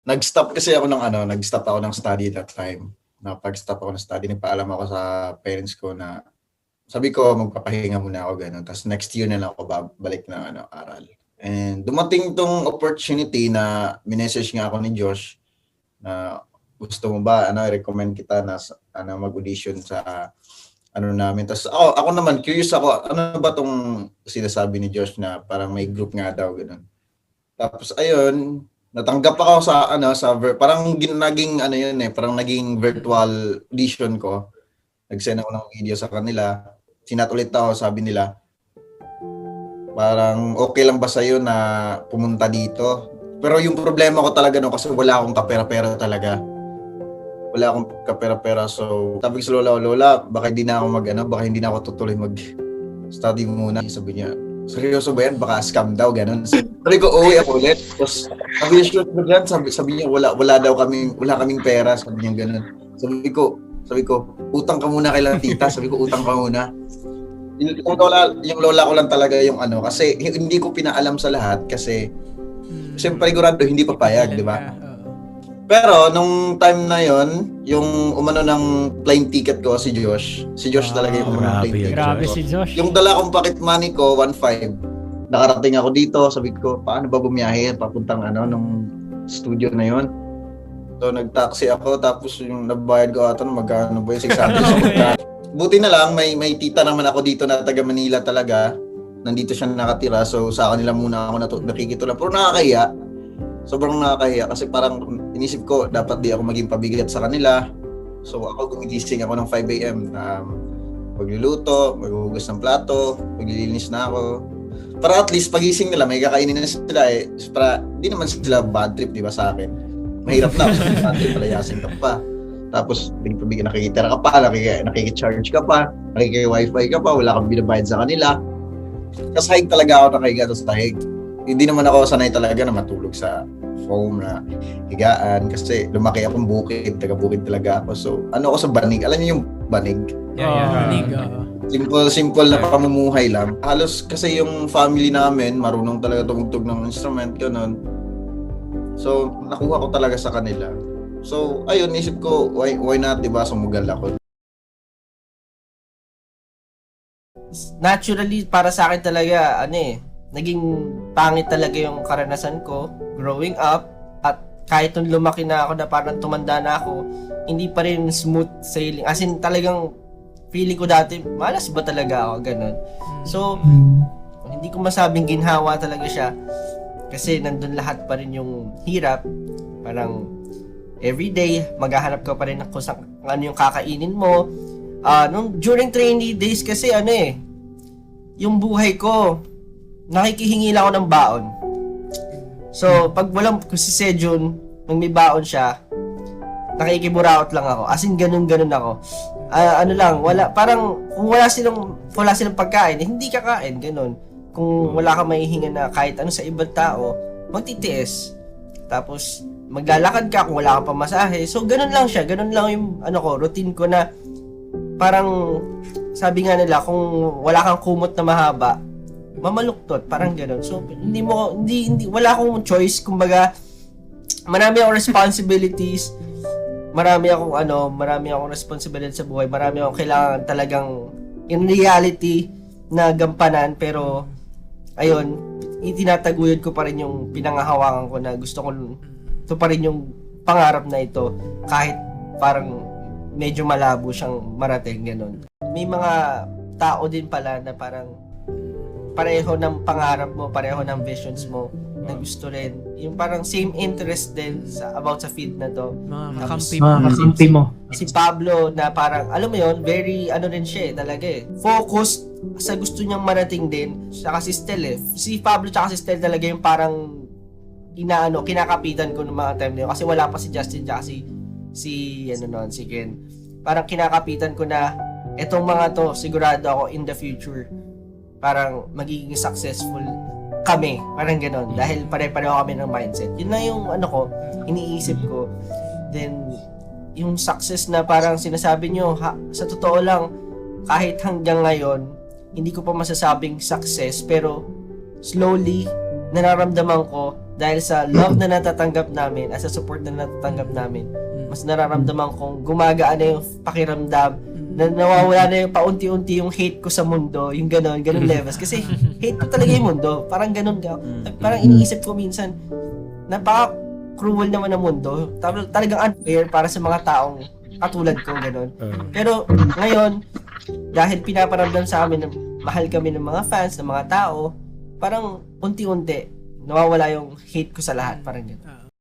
Nag-stop kasi ako ng nag-stop ako ng study that time. Napag-stop ako ng study, nagpaalam ako sa parents ko na sabi ko magpapahinga muna ako gano'n. Tapos next year na lang ako babalik ng aral. And dumating tong opportunity na minessage nga ako ni Josh na gusto mo ba recommend kita na mag-audition sa namin. Tapos ako naman curious ako, ano ba tong sinasabi ni Josh na parang may group nga daw gano'n. Tapos ayun, natanggap ako parang naging parang naging virtual audition ko. Nag-send ako ng video sa kanila. Sinat ulit ako, sabi nila, parang okay lang ba sa'yo na pumunta dito? Pero yung problema ko talaga kasi wala akong kapera-pera talaga. Wala akong kapera-pera. So, sabi ko sa lola, baka hindi na ako tutuloy mag-study muna. Sabi niya, seryoso ba yan? Baka scam daw, ganun. Sabi ko, uwi ako ulit. Tapos, sabi niya, wala kaming pera. Sabi niya ganun. Sabi ko, utang ka muna kay tita. Sabi ko, utang ka muna. Yung lola ko lang talaga yung kasi hindi ko pinaalam sa lahat kasi siyempre sigurado hindi papayag, di ba? Pero nung time na yon, yung umano ng plane ticket ko si Josh talaga yung umano ng plane ticket. Grabe si Josh. Yung dala kong pocket money ko 1.5. Nakarating ako dito, sabi ko, paano ba bumiyahe papuntang nung studio na yon? So nag-taxi ako, tapos yung nabayad ko magkano ba yung 600. Buti na lang may tita naman ako dito na taga Manila talaga. Nandito siya nakatira, so sa kanila muna ako nakikitulong. Pero nakakahiya. Sobrang nakakahiya kasi parang inisip ko dapat di ako maging pabigat sa kanila. So ako gumigising ako ng 5 AM, magluluto, maghuhugas ng plato, maglilinis na ako. Para at least pagising nila may kakainin na sila para di naman sila bad trip, di ba, sa akin. Mahirap na sa bad trip, palayasin ka pa. Tapos nakikitira ka pa, nakikicharge ka pa, nakiki-wifi ka pa, wala kang binabayad sa kanila. Kasi sahig talaga ako nakahiga sa sahig. Hindi naman ako sanay talaga na matulog sa foam na higaan kasi lumaki akong bukid, taga-bukid talaga ako. So, ako sa banig. Alam niyo yung banig? Banig. Simple na pamumuhay lang. Halos kasi yung family namin marunong talaga tumugtog ng instrument, ganun. So, nakuha ko talaga sa kanila. So, ayun, isip ko, why not, diba, sumugal ako. Naturally, para sa akin talaga, naging pangit talaga yung karanasan ko growing up. At kahit nung lumaki na ako na parang tumanda na ako, hindi pa rin smooth sailing. As in, talagang feeling ko dati, malas ba talaga ako, ganun. So, hindi ko masabing ginhawa talaga siya. Kasi nandun lahat pa rin yung hirap. Parang, everyday, maghahanap ka pa rin kung ano yung kakainin mo. During trainee days kasi yung buhay ko, nakikihingi lang ako ng baon. So, pag kung si Sejun, nung may baon siya, nakikiburaot lang ako. As in, ganun ako. Parang, kung wala silang pagkain, hindi kakain, ganun. Kung wala ka maihinga na kahit ano sa ibang tao, magtitiis. Tapos, maglalakad ka kung wala kang pamasahe. So, ganun lang siya. Ganun lang yung, routine ko na, parang, sabi nga nila, kung wala kang kumot na mahaba, mamaluktot, parang gano'n. So, wala akong choice, kumbaga, marami akong responsibilities, marami akong responsibility sa buhay, marami akong kailangan talagang, in reality, na gampanan, pero, ayun, itinataguyod ko pa rin yung pinangahawakan ko na gusto ko, ito pa rin yung pangarap na ito, kahit parang medyo malabo siyang marating, gano'n. May mga tao din pala na parang pareho ng pangarap mo, pareho ng visions mo na gusto rin. Yung parang same interest din about sa field na to. Mga kakampi mo. Si Pablo na parang, alam mo yon, very rin siya talaga focused sa gusto niyang marating din. Saka si Stel Si Pablo tsaka si Stel talaga yung parang kinakapitan ko ng mga time na yun. Kasi wala pa si Justin tsaka si Ken. Parang kinakapitan ko na etong mga to, sigurado ako in the future, parang magiging successful kami. Parang gano'n. Dahil pare-pareho kami ng mindset. Yun na yung iniisip ko. Then, yung success na parang sinasabi nyo, sa totoo lang, kahit hanggang ngayon, hindi ko pa masasabing success, pero slowly, nararamdaman ko dahil sa love na natatanggap namin, as a support na natatanggap namin, mas nararamdaman kong gumagaan na yung pakiramdam, na nawawala na yung paunti-unti yung hate ko sa mundo, yung ganun levels. Kasi hate ko talaga yung mundo. Parang ganun ka. Parang iniisip ko minsan, napaka-cruel naman ng mundo. Talagang unfair para sa mga taong katulad ko, ganun. Pero ngayon, dahil pinaparamdam sa amin na mahal kami ng mga fans, ng mga tao, parang unti-unti, nawawala yung hate ko sa lahat. Parang ganun.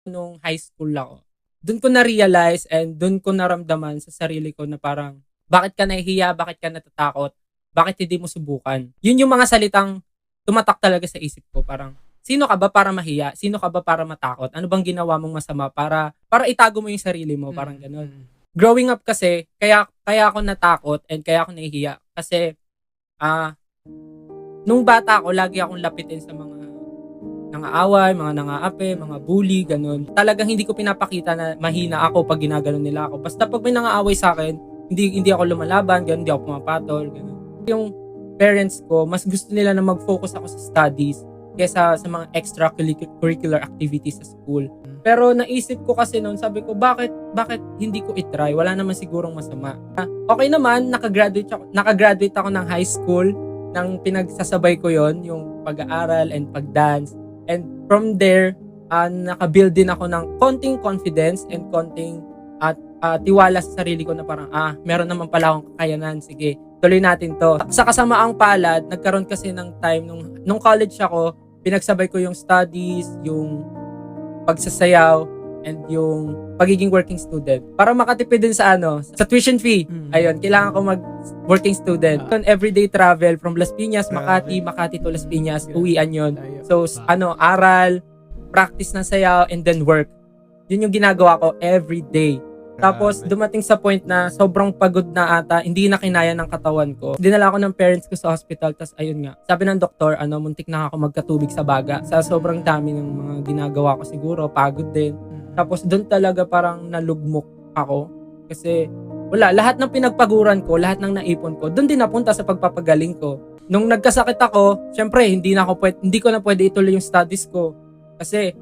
Nung high school ako, doon ko na-realize and doon ko naramdaman sa sarili ko na parang, bakit ka nahihiya, bakit ka natatakot, bakit hindi mo subukan? Yun yung mga salitang tumatak talaga sa isip ko. Parang, sino ka ba para mahiya? Sino ka ba para matakot? Ano bang ginawa mong masama para itago mo yung sarili mo? Parang ganun. Growing up kasi, kaya ako natakot and kaya ako nahihiya. Kasi, nung bata ako, lagi akong lapitin sa mga nangaaway, mga nangaapi, mga bully, ganun. Talagang hindi ko pinapakita na mahina ako pag ginaganon nila ako. Basta pag may nangaaway sa akin, hindi ako lumalaban, ganun, hindi ako pumapatol, ganun. Yung parents ko, mas gusto nila na mag-focus ako sa studies kaysa sa mga extracurricular activities sa school. Pero naisip ko kasi noon, sabi ko, bakit hindi ko itry? Wala naman sigurong masama. Okay naman, nakagraduate ako ng high school, nang pinagsasabay ko yon, yung pag-aaral and pag-dance. And from there, nakabuild din ako ng konting confidence and konting tiwala sa sarili ko na parang, meron naman pala akong kakayanan. Sige, tuloy natin to. Sa kasamaang palad, nagkaroon kasi ng time, nung college ako, pinagsabay ko yung studies, yung pagsasayaw, and yung pagiging working student. Para makatipid din sa sa tuition fee. Ayun, kailangan ko mag-working student. Everyday travel from Las Piñas, Makati to Las Piñas, uwian yun. So, aral, practice ng sayaw, and then work. Yun yung ginagawa ko every day. Tapos, dumating sa point na sobrang pagod na ata, hindi na kinaya ng katawan ko. Dinala ako ng parents ko sa hospital, tas ayun nga. Sabi ng doktor, muntik na ako magkatubig sa baga. Sa sobrang dami ng mga ginagawa ko siguro, pagod din. Tapos, doon talaga parang nalugmok ako. Kasi, wala, lahat ng pinagpaguran ko, lahat ng naipon ko, doon din napunta sa pagpapagaling ko. Nung nagkasakit ako, syempre, hindi ko na pwede ituloy yung studies ko. Kasi,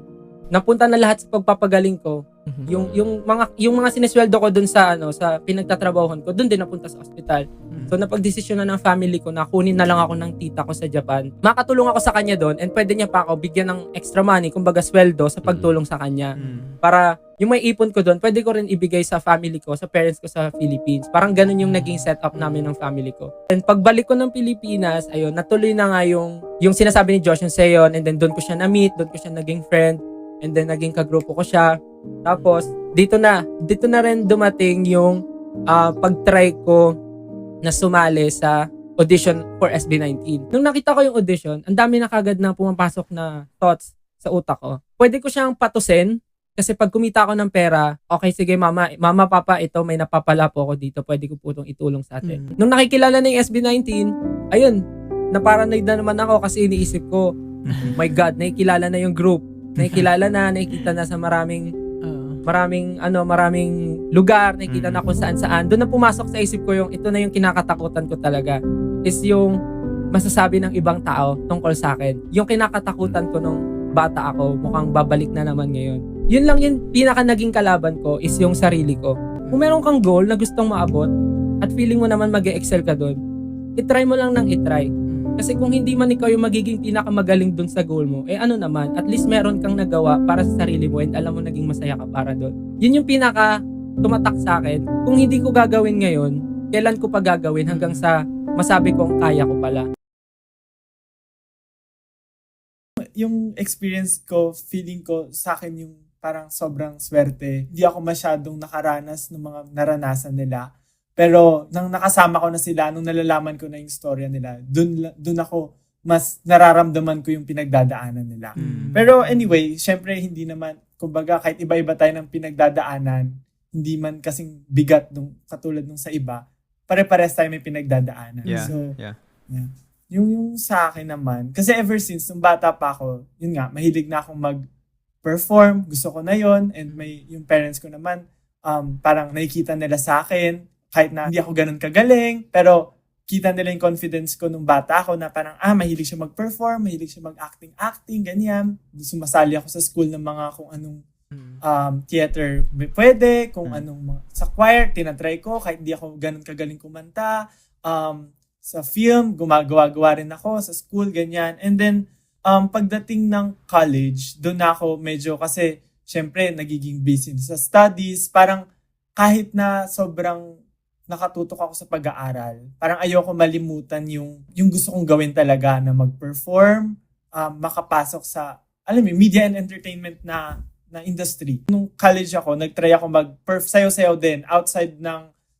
napunta na lahat sa pagpapagaling ko. Yung mga sinesweldo ko dun sa sa pinagtatrabahuhan ko, dun din napunta sa ospital. So napagdesisyon na ng family ko na kunin na lang ako ng tita ko sa Japan. Makatulong ako sa kanya doon and pwede niya pa ako bigyan ng extra money, kumbaga sweldo sa pagtulong sa kanya. Para yung may ipon ko doon, pwede ko rin ibigay sa family ko, sa parents ko sa Philippines. Parang ganun yung naging setup namin ng family ko. And pagbalik ko ng Pilipinas, ayun, natuloy na nga yung sinasabi ni Josh yung Seon, and then doon ko siya na-meet, doon ko siya naging friend. And then naging kagrupo ko siya. Tapos dito na rin dumating yung pag-try ko na sumali sa audition for SB19. Nung nakita ko yung audition, ang dami na kagad na pumapasok na thoughts sa utak ko. Pwede ko siyang patusin kasi pag kumita ako ng pera, okay, sige mama, papa, ito may napapala po ako dito. Pwede ko po itong itulong sa atin. Nung nakikilala na yung SB19, ayun, naparanoid na naman ako kasi iniisip ko, my God, nakikilala na yung group. Nakikilala na, nakikita na sa maraming lugar, nakikita na kung saan-saan. Doon na pumasok sa isip ko ito na yung kinakatakutan ko talaga. Is yung masasabi ng ibang tao tungkol sa akin. Yung kinakatakutan ko nung bata ako, mukhang babalik na naman ngayon. Yun lang yung pinaka naging kalaban ko is yung sarili ko. Kung meron kang goal na gustong maabot at feeling mo naman mag-e-excel ka doon, itry mo lang ng itry. Kasi kung hindi man ikaw yung magiging pinakamagaling dun sa goal mo, ano naman, at least meron kang nagawa para sa sarili mo and alam mo naging masaya ka para dun. Yun yung pinaka tumatak sa akin. Kung hindi ko gagawin ngayon, kailan ko pa gagawin hanggang sa masabi kong kaya ko pala. Yung experience ko, feeling ko sa akin yung parang sobrang swerte. Hindi ako masyadong nakaranas ng mga naranasan nila. Pero nang nakasama ko na sila, nung nalalaman ko na yung storya nila, dun ako mas nararamdaman ko yung pinagdadaanan nila. Pero anyway, syempre hindi naman, kumbaga kahit iba-iba tayo ng pinagdadaanan, hindi man kasing bigat katulad nung sa iba, pare-pares tayo may pinagdadaanan. Yeah. So, yeah. Yung sa akin naman, kasi ever since nung bata pa ako, yun nga, mahilig na akong mag-perform, gusto ko na yon, and yung parents ko naman, parang nakikita nila sa akin, kahit na hindi ako ganun kagaling, pero kita nila yung confidence ko nung bata ako na parang, mahilig siya mag-perform, mahilig siya mag-acting, ganyan. Sumasali ako sa school ng mga kung anong theater pwede, kung anong sa choir, tinatry ko, kahit hindi ako ganun kagaling kumanta. Sa film, gumagawa rin ako, sa school, ganyan. And then, pagdating ng college, doon ako medyo, kasi, syempre, nagiging busy sa studies, parang kahit na sobrang nakatutok ako sa pag-aaral, parang ayoko malimutan yung gusto kong gawin talaga na mag-perform, makapasok sa, media and entertainment na industry. Nung college ako, nag-try ako sayaw-sayaw din, outside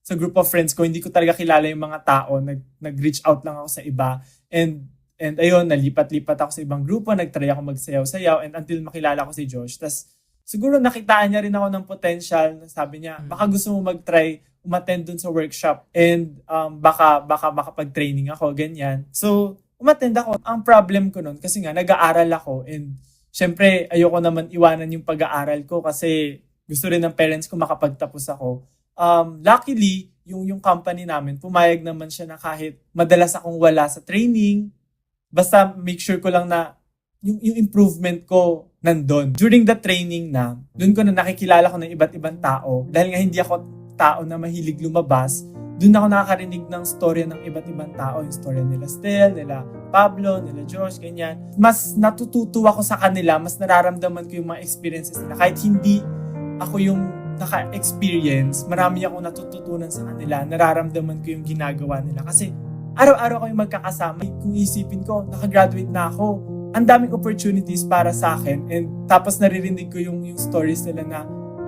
sa group of friends ko, hindi ko talaga kilala yung mga tao, nag-reach out lang ako sa iba, and ayun, nalipat-lipat ako sa ibang grupo, nag-try ako magsayaw-sayaw, and until makilala ko si Josh. Tas siguro nakitaan niya rin ako ng potential, sabi niya, baka gusto mo mag-try umattend dun sa workshop and baka makapag-training ako, ganyan. So, umattend ako. Ang problem ko nun, kasi nga, nag-aaral ako and syempre, ayoko naman iwanan yung pag-aaral ko kasi gusto rin ng parents ko makapagtapos ako. Luckily, yung company namin, pumayag naman siya na kahit madalas akong wala sa training, basta make sure ko lang na yung improvement ko nandun. During the training dun ko na nakikilala ko ng iba't ibang tao. Dahil nga hindi ako tao na mahilig lumabas, dun ako nakakarinig ng storya ng iba't ibang tao. Yung storya nila Stel, nila Pablo, nila Josh, ganyan. Mas natututo ako sa kanila, mas nararamdaman ko yung mga experiences nila. Kahit hindi ako yung naka-experience, marami akong natututunan sa kanila, nararamdaman ko yung ginagawa nila. Kasi araw-araw kami magkakasama. Kung isipin ko, nakagraduate na ako, ang daming opportunities para sa akin. And tapos naririnig ko yung stories nila na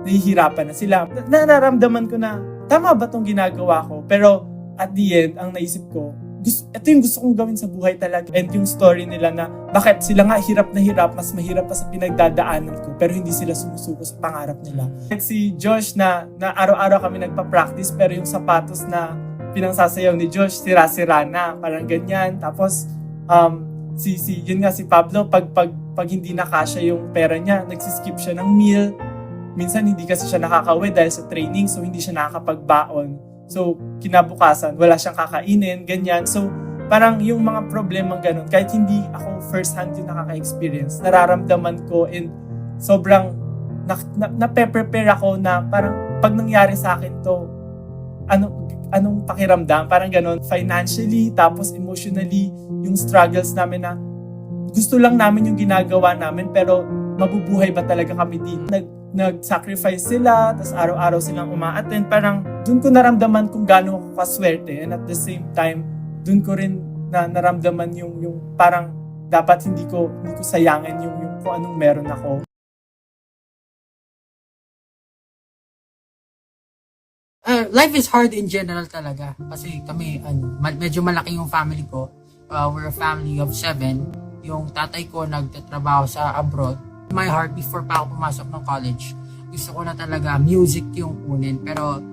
nahihirapan na sila. Nararamdaman ko na, tama ba itong ginagawa ko? Pero at the end, ang naisip ko, ito yung gusto kong gawin sa buhay talaga. And yung story nila na, bakit sila nga hirap na hirap, mas mahirap pa sa pinagdadaanan ko, pero hindi sila sumusuko sa pangarap nila. At si Josh na araw-araw kami nagpa-practice, pero yung sapatos na pinangsasayaw ni Josh, sira-sira na, parang ganyan. Tapos, yun nga si Pablo, pag hindi nakasya yung pera niya, nagsiskip siya ng meal. Minsan hindi kasi siya nakakauwi dahil sa training, so hindi siya nakakapagbaon. So kinabukasan, wala siyang kakainin, ganyan. So parang yung mga problemang ganun, kahit hindi ako first hand yung nakaka-experience, nararamdaman ko and sobrang na-prepare ako na parang pag nangyari sa akin to, anong pakiramdam, parang ganun, financially, tapos emotionally, yung struggles namin na gusto lang namin yung ginagawa namin, pero mabubuhay ba talaga kami dito? Nag-sacrifice sila, tapos araw-araw silang uma-attend. Parang dun ko naramdaman kung gaano ako kaswerte, and at the same time, dun ko rin naramdaman yung parang dapat hindi ko sayangin yung kung anong meron ako. Life is hard in general talaga. Kasi kami, medyo malaki yung family ko. We're a family of 7. Yung tatay ko nagtatrabaho sa abroad. My heart before pa ako pumasok ng college, gusto ko na talaga music yung kunin. Pero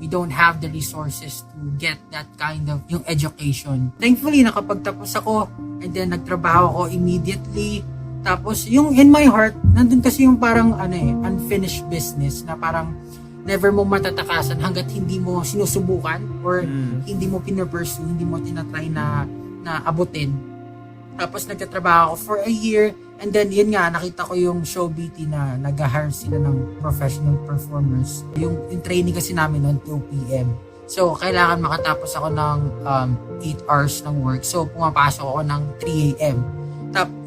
we don't have the resources to get that kind of yung education. Thankfully, nakapagtapos ako and then nagtrabaho ako immediately. Tapos yung in my heart, nandun kasi yung parang unfinished business na parang never mo matatakasan hanggat hindi mo sinusubukan or hindi mo pinapursue, hindi mo tinatry na abutin. Tapos nagtatrabaho ako for a year and then yun nga, nakita ko yung show BT na nag-hire sila ng professional performers. Yung training kasi namin noon 2 p.m. So, kailangan makatapos ako ng 8 hours ng work. So, pumapasok ako ng 3 a.m.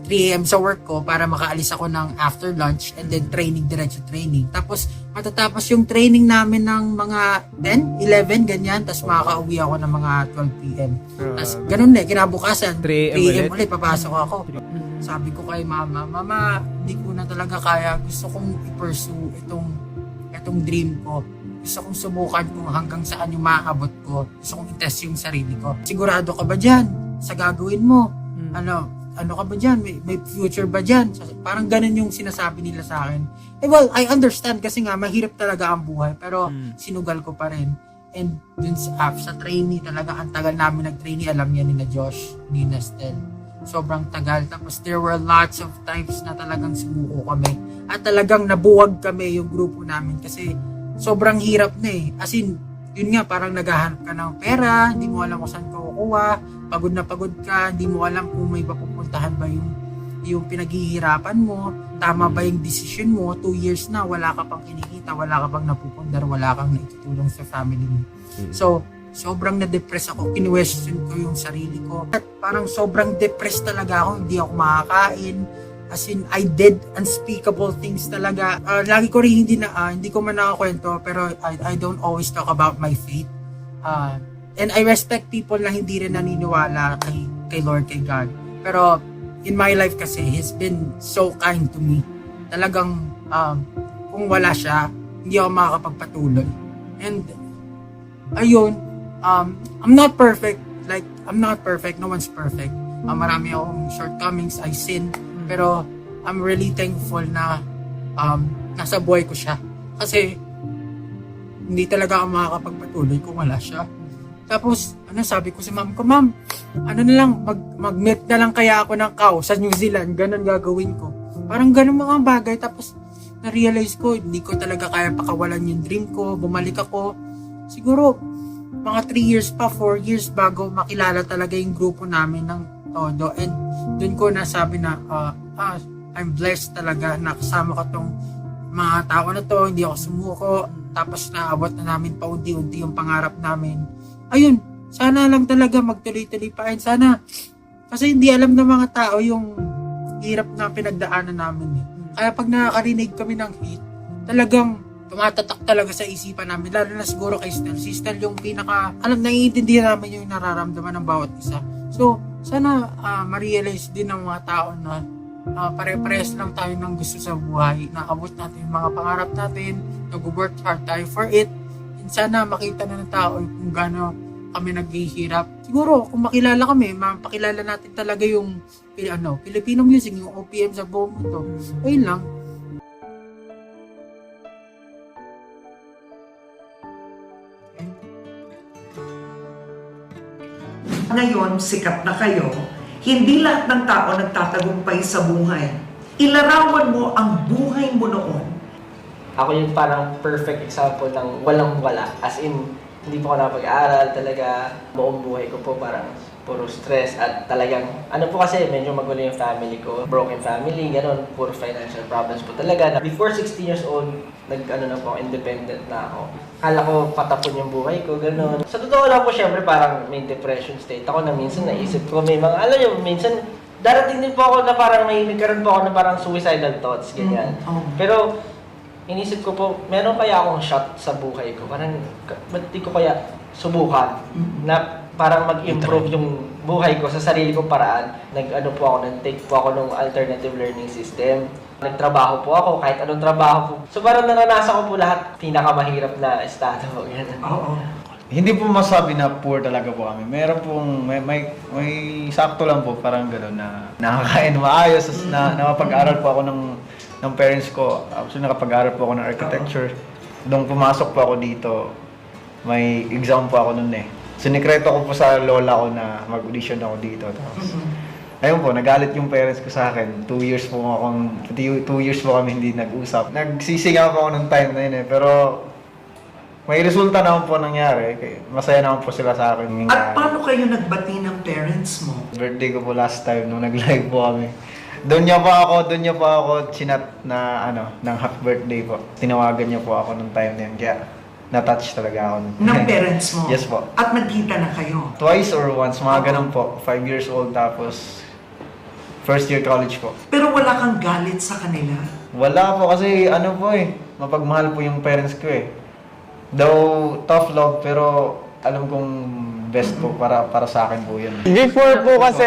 3 a.m. sa work ko para makaalis ako ng after lunch and then diretso training. Tapos, matatapos yung training namin ng mga 10, 11, ganyan. Tapos, makaka-uwi ako ng mga 12 p.m. Tapos, ganun kinabukasan, 3 a.m. ulit, papasok ako. Sabi ko kay mama, hindi ko na talaga kaya. Gusto kong i-pursue itong dream ko. Gusto kong subukan kung hanggang saan yung maaabot ko. Gusto kong i-test yung sarili ko. Sigurado ka ba dyan sa gagawin mo? Ano ka ba dyan? May future ba dyan? Parang ganun yung sinasabi nila sa akin. Well, I understand kasi nga mahirap talaga ang buhay. Pero sinugal ko pa rin. And dun sa trainee talaga, ang tagal namin nag-trainee. Alam niya ni na Josh, ni na Stel. Sobrang tagal. Tapos there were lots of times na talagang sumuko kami. At talagang nabuwag kami yung grupo namin kasi sobrang hirap na eh. As in, yun nga, parang naghahanap ka ng pera, hindi mo alam kung saan ka kukuha, pagod na pagod ka, hindi mo alam kung may papupuntahan ba yung pinaghihirapan mo, tama ba yung decision mo, 2 years na, wala ka pang kinikita, wala ka pang napupundar, wala kang naitutulong sa family mo. So, sobrang na-depress ako, kinwestiyon ko yung sarili ko. At parang sobrang depressed talaga ako, hindi ako makakain. As in, I did unspeakable things talaga. Lagi ko rin hindi ko man nakakwento, pero I don't always talk about my faith. And I respect people na hindi rin naniniwala kay Lord, kay God. Pero in my life kasi, He's been so kind to me. Talagang, kung wala siya, hindi ako makakapagpatuloy. And, ayun, I'm not perfect. Like, I'm not perfect. No one's perfect. Marami akong shortcomings. I sin. Pero, I'm really thankful na nasa buhay ko siya. Kasi, hindi talaga ako makakapagpatuloy kung wala siya. Tapos, sabi ko sa mom ko, Ma'am, mag-meet na lang kaya ako ng cow sa New Zealand. Ganon gagawin ko. Parang ganon mga bagay. Tapos, na-realize ko, hindi ko talaga kaya pakawalan yung dream ko. Bumalik ako. Siguro, mga 3 years pa, 4 years bago makilala talaga yung grupo namin ng todo. And dun ko nasabi na, I'm blessed talaga na kasama ko tong mga tao na to. Hindi ako sumuko. Tapos naabot na namin paunti-unti yung pangarap namin. Ayun, sana lang talaga magtuloy-tuloy pa. And sana, kasi hindi alam ng mga tao yung hirap na pinagdaanan namin. Kaya pag nakakarinig kami ng hate, talagang tumatatak talaga sa isipan namin. Lalo na siguro kay Stel. Si Stel yung naiintindihan namin yung nararamdaman ng bawat isa. So, sana ma-realize din ng mga tao na pare-pares lang tayo ng gusto sa buhay. Naabot natin yung mga pangarap natin. Nag-work hard tayo for it. And sana makita na ng tao kung gaano kami naghihirap. Siguro, kung makilala kami, mapakilala natin talaga yung Filipino music, yung OPM sa buong mundo. Ayun lang. Ngayon, sikat na kayo. Hindi lahat ng tao nagtatagumpay sa buhay. Ilarawan mo ang buhay mo noon. Ako yung parang perfect example ng walang-wala. As in, hindi po ako nakapag-aaral talaga. Buong buhay ko po parang puro stress at talagang, po kasi medyo magulo yung family ko. Broken family, gano'n, puro financial problems po talaga. Before 16 years old, na po, independent na ako. Kala ko patapon yung buhay ko, gano'n. Sa totoo lang po, syempre parang may depression state ako na minsan naisip ko, may mga, minsan darating din po ako na parang may nagkaroon po ako na parang suicidal thoughts, ganyan. Pero, inisip ko po, meron kaya akong shot sa buhay ko? Parang, ba't di ko kaya subukan na parang mag-improve yung buhay ko sa sarili kong paraan. Nag-take po ako ng alternative learning system. Nagtrabaho po ako, kahit anong trabaho po. So parang naranasan ko po lahat, pinakamahirap na estado. Oo. Hindi po masabi na poor talaga po kami. Meron pong, may sakto lang po, parang gano'n na nakakain maayos. Na napag-aral po ako ng parents ko. Actually, nakapag-aral po ako ng architecture. Nung pumasok po ako dito, may exam po ako nun eh. Sinikreto ko po sa lola ko na mag-audition ako dito. Tapos, ayun po, nagalit yung parents ko sa akin. 2 years po kami hindi nag-usap. Nagsisingaw po ako ng time na yun eh. Pero, may resulta naman po nangyari. Masaya naman po sila sa akin. At paano kayo nagbati ng parents mo? Birthday ko po last time nung nag-live po kami. Doon niya pa ako chinat na ng happy birthday po. Tinawagan niya po ako nung time na yun. Kaya na-touch talaga ako. Ng parents mo? Yes po. At nagkita na kayo? Twice or once, mga ganun po. 5 years old tapos first year college po. Pero wala kang galit sa kanila? Wala po kasi mapagmahal po yung parents ko eh. Though tough love pero alam kong best po para sa akin po yun. Before po kasi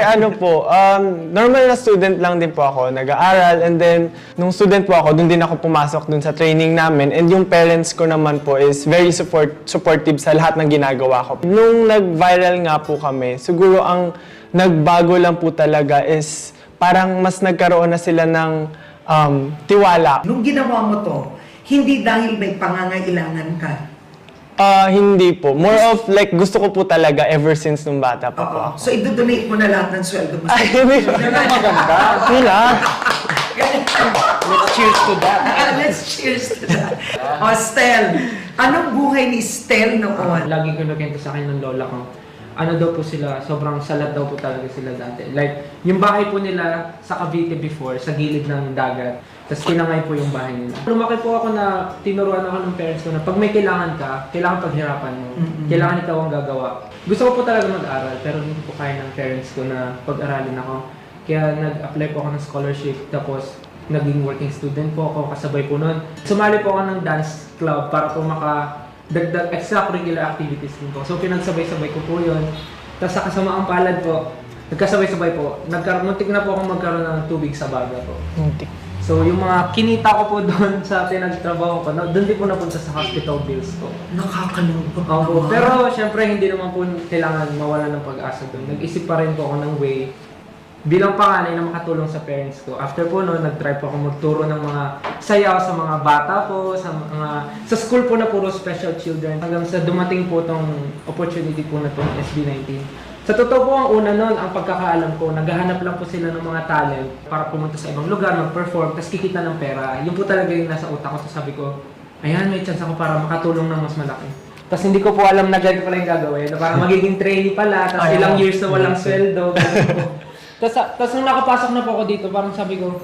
normal na student lang din po ako, nag-aaral, and then nung student po ako, dun din ako pumasok dun sa training namin, and yung parents ko naman po is very supportive sa lahat ng ginagawa ko. Nung nag-viral nga po kami, siguro ang nagbago lang po talaga is parang mas nagkaroon na sila ng tiwala. Nung ginawa mo to, hindi dahil may pangangailangan ka? Hindi po. More of like gusto ko po talaga ever since nung bata pa po ako. So, i-donate mo na lahat ng sweldo mo. Ay, hindi po. Maganda. Sila. Let's cheers to that. Let's cheers to that. Stel, Anong buhay ni Stel noon? Lagi ko nagkwento sa akin ng lola ko. Ano daw po sila, sobrang salat daw po talaga sila dati. Like, yung bahay po nila sa Cavite before, sa gilid ng dagat. Tapos kinangay po yung bahay nila. Lumaki po ako na tinuruan ako ng parents ko na pag may kailangan ka, kailangan paghirapan mo. Kailangan ikaw ang gagawa. Gusto ko po talaga mag-aral, pero hindi po kaya ng parents ko na pag-aralin ako. Kaya nag-apply po ako ng scholarship, tapos naging working student po ako, kasabay po nun. Sumali po ako ng dance club para po dagdag extracurricular activities din po. So pinagsabay-sabay ko po yun. Tapos sa kasamaang palad po, nagkasabay-sabay po. Muntik na po akong magkaroon ng tubig sa baga po. Muntik. So yung mga kinita ko po doon sa pinagtrabaho ko, doon din po napunta sa hospital bills ko. Nakakalungkot Opo. naman. Pero syempre hindi naman po kailangan mawala ng pag-asa doon. Nag-isip pa rin po ako ng way bilang panganay na makatulong sa parents ko. After po noon, nag-try po ako magturo ng mga sayaw sa mga bata po, sa school po na puro special children. Hanggang sa dumating po tong opportunity po na itong SB19. Sa totoo po ang una noon, ang pagkakaalam ko, naghahanap lang po sila ng mga talent para pumunta sa ibang lugar, mag-perform, tapos kikita ng pera. Yun po talaga yung nasa utak ko. So sabi ko, ayan, may chance ako para makatulong ng mas malaki. Tapos hindi ko po alam na ganito pala yung gagawin. Na parang magiging trainee pala, tapos ilang years na walang sweldo. Tapos nung nakapasok na po ako dito, parang sabi ko,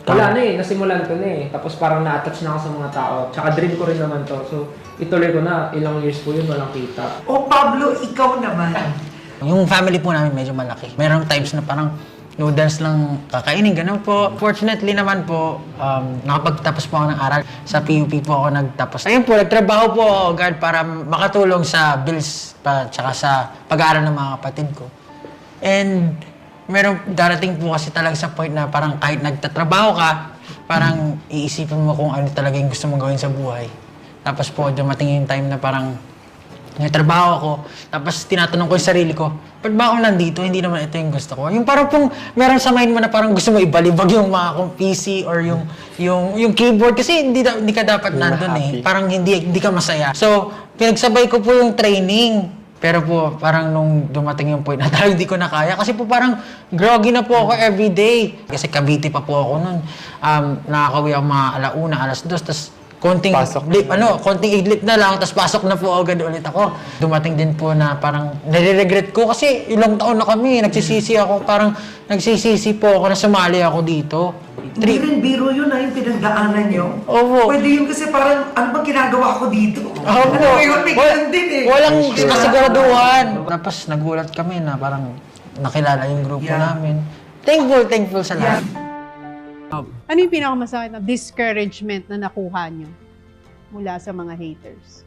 wala na eh, nasimulan ko na eh. Tapos parang na-attach na ako sa mga tao. Tsaka dream ko rin naman to. So ituloy ko na, ilang years po yun, walang kita. O Pablo, ikaw naman. Yung family po namin medyo malaki. Merong times na parang noodles lang kakainin, ganun po. Fortunately naman po, nakapagtapos po ako ng aral. Sa PUP po ako nagtapos. Ayun po, nagtrabaho po ako agad para makatulong sa bills pa, tsaka sa pag-aaral ng mga kapatid ko. And merong darating po kasi talaga sa point na parang kahit nagtatrabaho ka, parang iisipin mo kung ano talaga yung gusto mong gawin sa buhay. Tapos po, dumating yung time na parang nagtrabaho ako, tapos tinatanong ko yung sarili ko, ba't ba ako nandito? Hindi naman ito yung gusto ko. Yung parang pong meron sa mind mo na parang gusto mo ibalibag yung mga kung PC or yung keyboard kasi hindi ka dapat nandun eh. Parang hindi ka masaya. So, pinagsabay ko po yung training. Pero po, parang nung dumating yung point na talagang hindi ko na kaya. Kasi po parang groggy na po ako everyday. Kasi Cavite pa po ako nun. Nakakauwi ako mga alauna, alas 2, tapos konting idlip na lang, tapos pasok na po agad ulit ako. Dumating din po na parang nare-regret ko kasi ilang taon na kami, nagsisisi ako, parang nagsisisi po ako na sumali ako dito. Hindi rin biro yun yung pinagdaanan nyo. Opo. Pwede yun kasi parang, ano bang ginagawa ko dito? Opo. Ano yun, may ganun din eh. Walang kasiguraduhan. Tapos nagulat kami na parang nakilala yung grupo namin. Thankful sa lahat. Ano yung pinakamasakit na discouragement na nakuha nyo mula sa mga haters?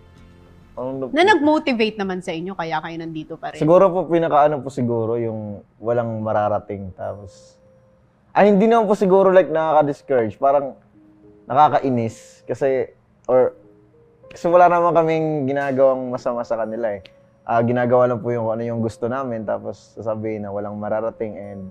Na nag-motivate naman sa inyo kaya kayo nandito pa rin? Siguro po pinakaano po siguro yung walang mararating tapos hindi naman po siguro like nakaka-discourage, parang nakakainis kasi wala naman kaming ginagawang masama sa kanila eh. Ginagawa lang po yung ano yung gusto namin tapos sasabihin na walang mararating and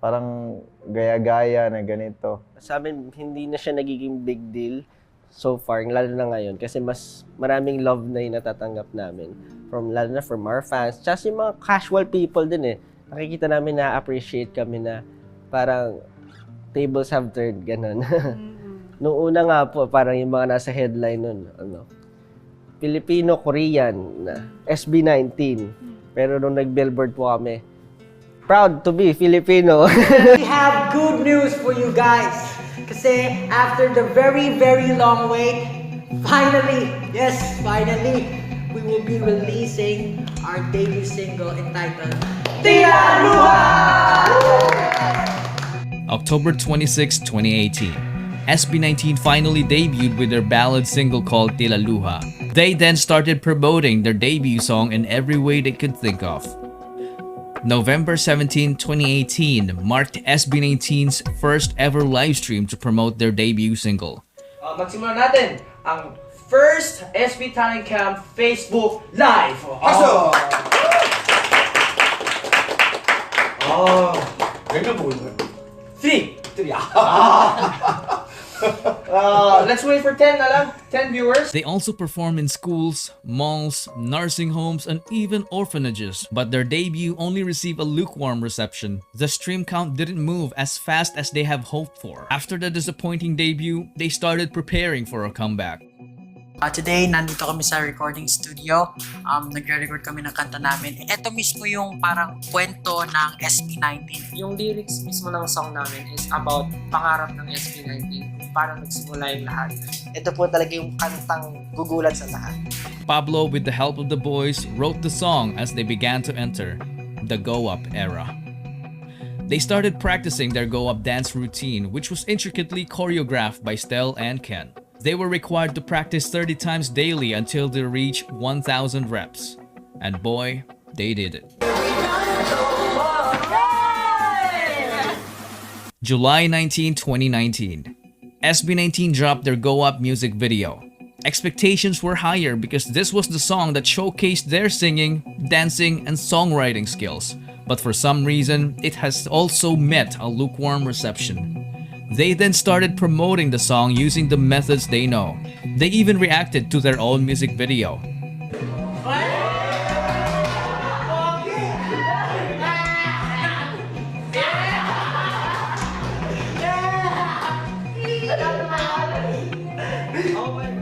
parang gaya-gaya na ganito. Sa amin, hindi na siya nagiging big deal so far, lalo na ngayon. Kasi mas maraming love na yung natatanggap namin. Lalo na from our fans. Tsaka yung mga casual people din eh. Nakikita namin na-appreciate kami na parang tables have turned, gano'n. Noong una nga po, parang yung mga nasa headline nun, Filipino-Korean na SB19. Pero nung nag-billboard po kami, proud to be Filipino. We have good news for you guys. Kasi after the very, very long wait, finally, we will be releasing our debut single entitled Tila Luha! October 26, 2018. SB19 finally debuted with their ballad single called Tila Luha. They then started promoting their debut song in every way they could think of. November 17, 2018 marked SB19's first ever live stream to promote their debut single. Magsimula natin ang first SB Talent Camp Facebook Live. Ganda po. 3. Let's wait for 10 na lang. 10 viewers. They also perform in schools, malls, nursing homes, and even orphanages. But their debut only received a lukewarm reception. The stream count didn't move as fast as they have hoped for. After the disappointing debut, they started preparing for a comeback. Today, nandito kami sa recording studio. Nagre-record kami ng kanta namin. Ito mismo yung parang kwento ng SB19. Yung lyrics mismo ng song namin is about pangarap ng SB19. Kung paano nagsimula yung lahat. Ito po talaga yung kantang gugulat sa lahat. Pablo, with the help of the boys, wrote the song as they began to enter the go-up era. They started practicing their go-up dance routine, which was intricately choreographed by Stel and Ken. They were required to practice 30 times daily until they reached 1,000 reps. And boy, they did it. July 19, 2019. SB19 dropped their Go Up music video. Expectations were higher because this was the song that showcased their singing, dancing, and songwriting skills. But for some reason, it has also met a lukewarm reception. They then started promoting the song using the methods they know. They even reacted to their own music video.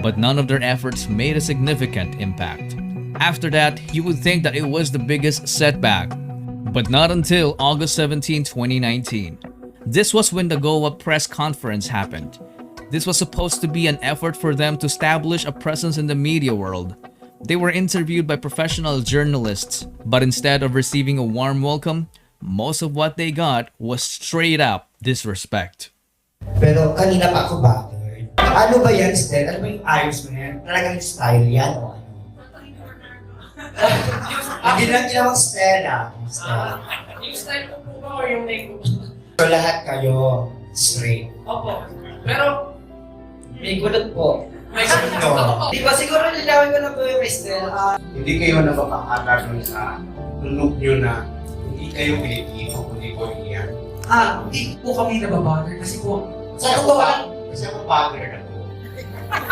But none of their efforts made a significant impact. After that, you would think that it was the biggest setback. But not until August 17, 2019. This was when the Go Up press conference happened. This was supposed to be an effort for them to establish a presence in the media world. They were interviewed by professional journalists, but instead of receiving a warm welcome, most of what they got was straight up disrespect. Pero kanina pa ako bothered. Ano ba yan, Stel? Ano ba yung ayos mo yan? Talagang style yan o ano? Hindi lang ginawang Stella. Yung style ko po ba o yung name ko? So lahat kayo straight. Opo. Pero, May kulot po. may Di ba siguro nilawin ko na po yung Stel? Hindi kayo napapakata dun sa tunog nyo na hindi kayo Pilipino, kundi Korean. Hindi po kami nababother kasi po Kasi ako bagger na po.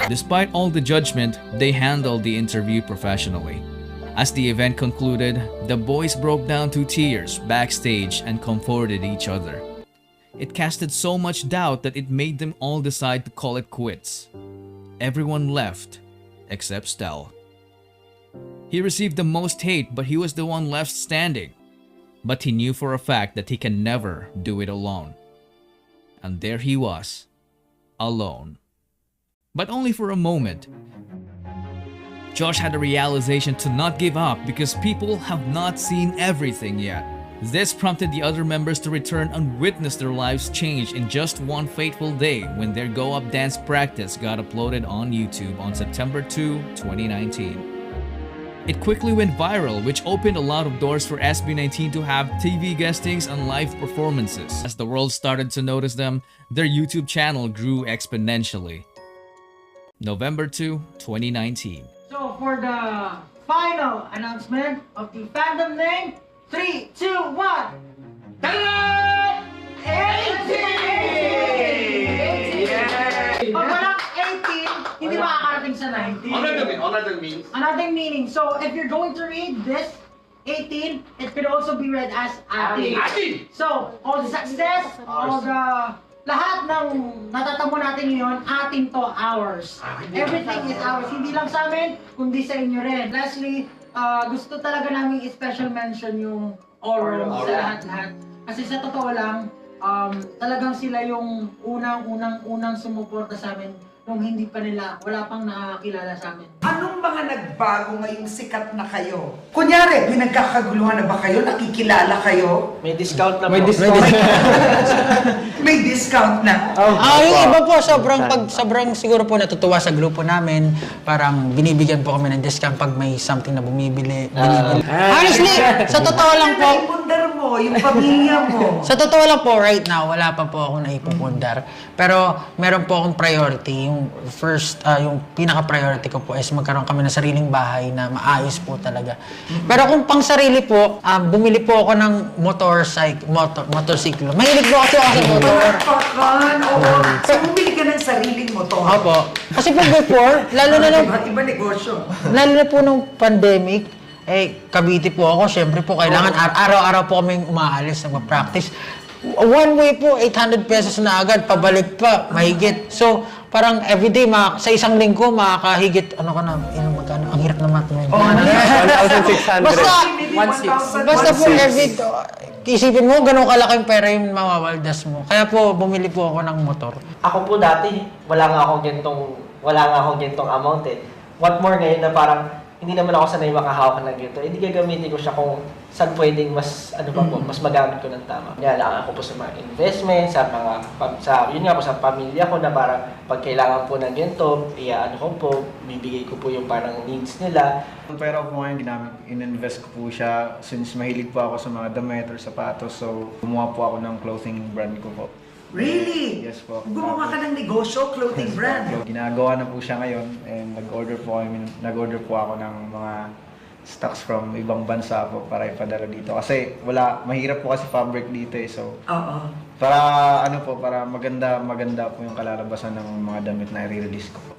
Despite all the judgment, they handled the interview professionally. As the event concluded, the boys broke down to tears backstage and comforted each other. It casted so much doubt that it made them all decide to call it quits. Everyone left, except Stel. He received the most hate, but he was the one left standing. But he knew for a fact that he can never do it alone. And there he was, alone. But only for a moment. Josh had a realization to not give up because people have not seen everything yet. This prompted the other members to return and witness their lives change in just one fateful day when their Go Up dance practice got uploaded on YouTube on September 2, 2019. It quickly went viral, which opened a lot of doors for SB19 to have TV guestings and live performances. As the world started to notice them, their YouTube channel grew exponentially. November 2, 2019. So for the final announcement of the fandom name, 3, 2, 1. Ta-da! 18! Pag walang 18, hindi makakarating sa 19. Another meaning. So if you're going to read this 18, it could also be read as atin. So all the success, all the lahat ng natatamo natin ngayon, atin to, ours. Everything is ours. Hindi lang sa amin, kundi sa inyo rin. Lastly, gusto talaga namin special mention yung Aurum sa lahat-lahat. Kasi sa totoo lang, talagang sila yung unang sumuporta sa amin nung hindi pa nila, wala pang nakakilala sa amin. Anong mga nagbago ngayong sikat na kayo? Kunyari, may nagkakaguluhan na ba kayo? Nakikilala kayo? May discount na po. May discount na. Yung iba po, sobrang siguro po natutuwa sa grupo namin. Parang binibigyan po kami ng discount pag may something na bumibili. Honestly, sa totoo lang po. Yung pundar mo, yung pamilya mo. Sa totoo lang po, right now, wala pa po akong naipupundar. Pero meron po akong priority. Yung first, yung pinaka-priority ko po is magkaroon kami ng sariling bahay na maayos po talaga. Pero kung pang sarili po, bumili po ako ng motorsiklo. Mahilig po kasi ako sa motor. Pakan, oo. So, bumili ka ng sariling motor. Opo. Kasi po before, lalo Iba negosyo. na po nung pandemic, Cavite po ako, syempre po kailangan araw-araw po kaming umaalis, nagpa-practice. One way po, 800 pesos na agad, pabalik pa, mahigit. So, parang everyday, sa isang linggo, makakahigit, ano ka na, magkano, ang hirap na math mo. 1,600. Basta po every, isipin mo, ganun kalaking pera yung mawawaldas mo. Kaya po, bumili po ako ng motor. Ako po dati, wala nga akong gentong amount eh. What more ngayon na parang hindi naman ako sanay makahawak ng ganito. Hindi gagamitin ko siya kung saan pwedeng mas mas magamit ko ng tama. Kaya ako po sa mga investment, yun nga po sa pamilya ko na parang pag kailangan po ng ganito, bibigay ko po yung parang needs nila. Ang pera ko ngayon in-invest ko po siya since mahilig po ako sa mga damit or sapatos. So, gumawa po ako ng clothing brand ko po. Really? Yes po. Gumawa ka ng negosyo, clothing brand. Ginagawa na po siya ngayon and nag-order po ako ng mga stocks from ibang bansa po para ipadala dito. Kasi mahirap po kasi fabric dito eh. So, para maganda po yung kalalabasan ng mga damit na i-release ko po.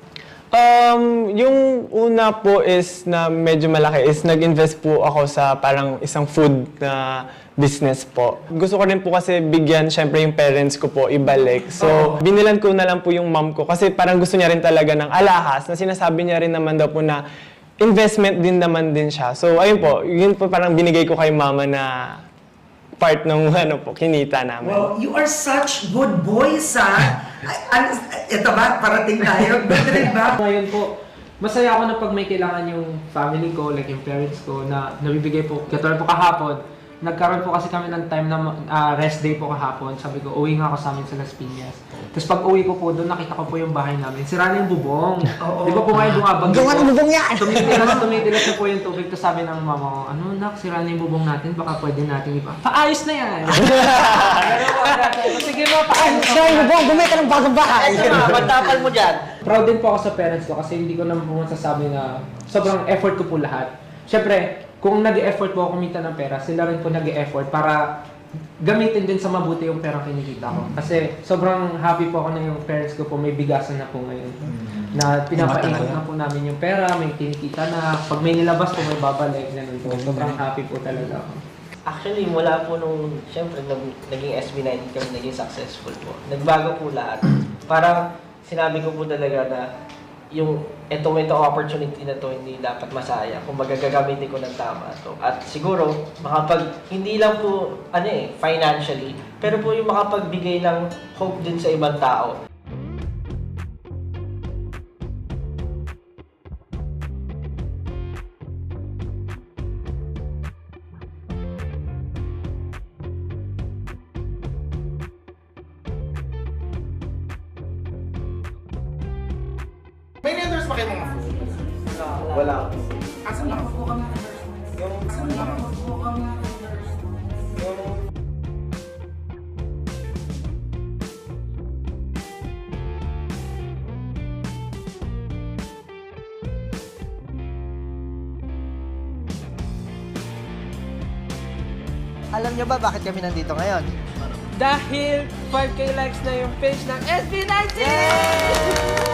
Yung una po is na medyo malaki is nag-invest po ako sa parang isang food na business po. Gusto ko rin po kasi bigyan syempre yung parents ko po ibalik. So, binilan ko na lang po yung mom ko kasi parang gusto niya rin talaga ng alahas na sinasabi niya rin naman daw po na investment din naman din siya. So, ayun po, yun po parang binigay ko kay mama na part ng kinita namin. Well, you are such good boys, ha? Ito ba? Parating tayo? Good rin ba? Ngayon po, masaya ako na pag may kailangan yung family ko, like yung parents ko, na nabibigay po. Katulad po kahapon, nagkaroon po kasi kami ng time na rest day po kahapon. Sabi ko, uwi nga ako sa amin sa Las Piñas. Tapos pag uwi ko po doon, nakita ko po yung bahay namin. Sira na yung bubong. Di ba po ngayon bumabag? Gawa ng bubong yan! Tumitilas na po yung tubig. Tapos sabi ng mama ko, ano nak, sira na yung bubong natin. Baka pwede natin paayos na yan. Sige mo, paayos. Sira yung bubong, bumili ka ng bagong bahay. Magtapal mo dyan. Proud din po ako sa parents ko kasi hindi ko naman po masasabi na sobrang effort ko po lahat. Siyempre, kung nag-e-effort po ako kumita ng pera, sila rin po nag-e-effort para gamitin din sa mabuti yung perang kinikita ko. Kasi sobrang happy po ako na yung parents ko po may bigasan na po ngayon. Na pinapaikot na po namin yung pera, may kinikita na. Pag may nilabas po, may babalik. Ganun po. Sobrang happy po talaga ako. Actually, mula po nung, syempre, naging SB19 kami, naging successful po. Nagbago po lahat. Parang sinabi ko po talaga na yung itong opportunity na to hindi dapat masaya kung magagamitin ko ng tama to. At siguro, hindi lang po, financially, pero po yung makapagbigay ng hope din sa ibang tao. May renders pa kayo mga food? Wala. Asan lang? Alam nyo ba bakit kami nandito ngayon? Dahil 5K likes na yung page ng SB19!